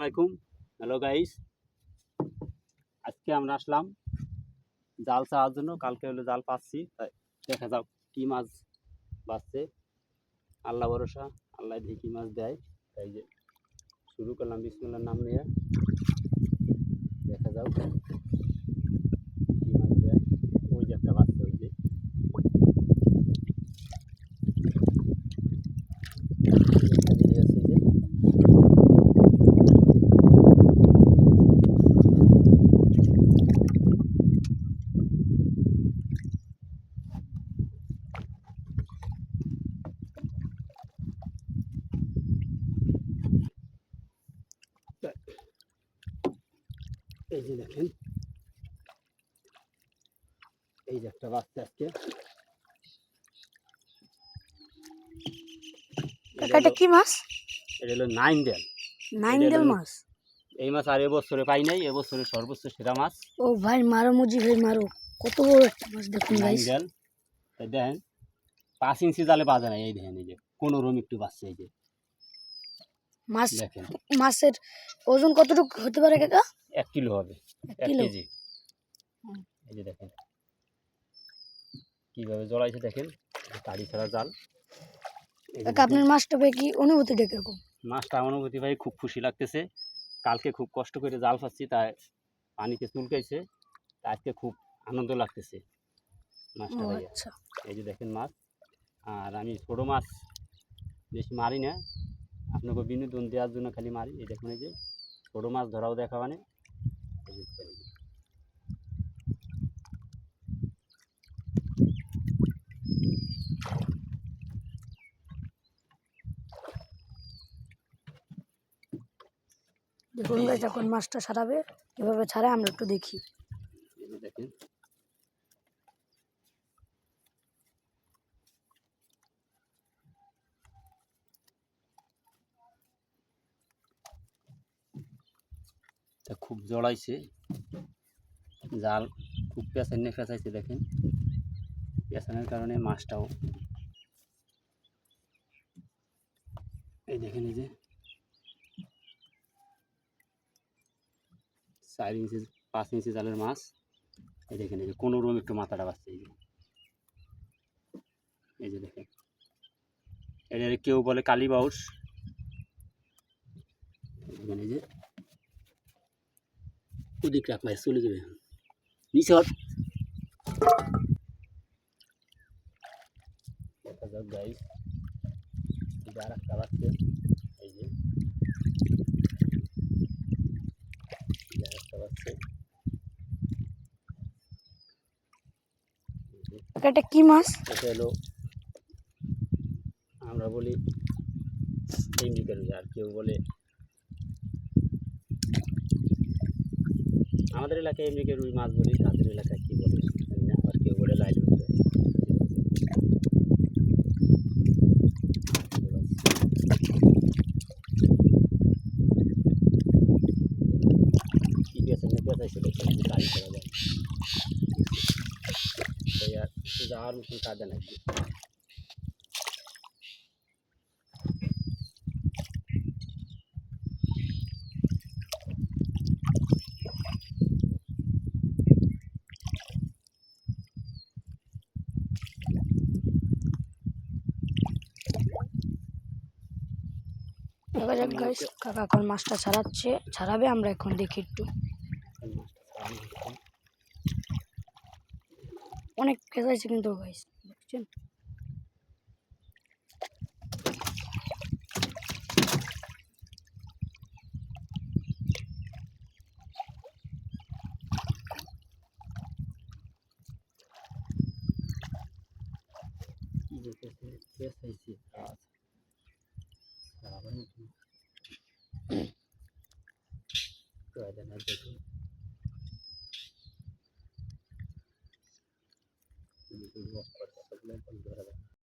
আসসালামাইকুম। Hello guys, আজকে আমরা আসলাম জাল চাওয়ার জন্য। কালকে হলো জাল পাচ্ছি, তাই দেখা যাক কি মাছ বাঁচছে। আল্লাহ ভরসা, আল্লাহ দিয়ে কি মাছ দেয়। তাই যে শুরু করলাম বিসমিল্লাহর নাম নিয়ে। দেখা যাক কি মাছ দেয়। ওই যে একটা বাচ্চা, ওই যে এই যে দেখেন, এই যে একটা বাচ্চা আজকে। এটা কি মাছ? এটা হলো নাইনডেল। নাইনডেল মাছ। এই মাছ আর এবছরে পাই নাই, এবছরে সর্বোচ্চ সেরা মাছ। ও ভাই মারো মুজি ভাই মারো, কত বড় একটা মাছ দেখুন গাইস। নাইনডেল, তাই দেখেন 5 ইঞ্চি জালে বাজে না। এই দেখেন, এই যে কোনো রকম একটু বাজছে। এই যে মাছ দেখেন, মাছের ওজন কতটুকু হতে পারে কাকা? 1 কিলো হবে, 1 কিলো। কেজি। এই যে দেখেন কিভাবে জড়াইছে, দেখেন তাড়ি ছাড়া জাল। কাকা আপনার মাছটা পেয়ে কি অনুভূতিটা কিরকম? মাছটা অনুভূতি ভাই খুব খুশি লাগতেছে। কালকে খুব কষ্ট করে জাল পাচ্ছি, তাই পানিতে চুলকাইছে। আজকে খুব আনন্দ লাগতেছে মাছটা ভাইয়া। আচ্ছা, এই যে দেখেন মাছ। আর আমি ছোটো মাছ বেশি মারি না, আপনাকে বিনোদন দেওয়ার জন্য খালি মারি। এই দেখুন, এই যে ছোটো মাছ ধরাও দেখা মানে। দেখুন গাইস যখন মাছটা ছাড়াবে কিভাবে ছাড়ে আমরা একটু দেখি। এই যে দেখেন, তা খুব জড়াইছে জাল, খুব পেঁচানো পেঁচাইছে। দেখেন পেঁচানোর কারণে মাছটাও, এই দেখেন, এই যে 4 ইঞ্চি 5 ইঞ্চি জালের মাছ। এই দেখেন, এই যে কোনো রকম একটু মাথাটা বাঁচছে। এই যে দেখেন, এটা কেউ বলে কালী বাউস। এই যে ওদিক রাখ মাছ চলে যাবে নিচে। দেখা যাক গাইস, আর একটা বাচ্চা। এই যে একটা বাচ্চা। এটা কি মাছ? এটা হলো, আমরা বলি ইন্ডিকা রুই, আর কেউ বলে, আমাদের এলাকায় এমনিকে রুই মাছ বলি, তাদের এলাকায় কী বলে জানি না। আবার কেউ বলে লাইল বলে। কি পেঁচাইছে পেঁচাইছে, দেখেন গাড়ি করা যায়। তাই আর যাওয়ার মতন কাজে নাকি। দেখা যাক গাইস, কাকা এখন মাছটা ছাড়াবে, আমরা এখন দেখি একটু। অনেক পেঁচাইছে কিন্তু গাইস, দেখছেন? কি দেখেছে পেঁচাইছে কাজ আবার নতুন দেখুন।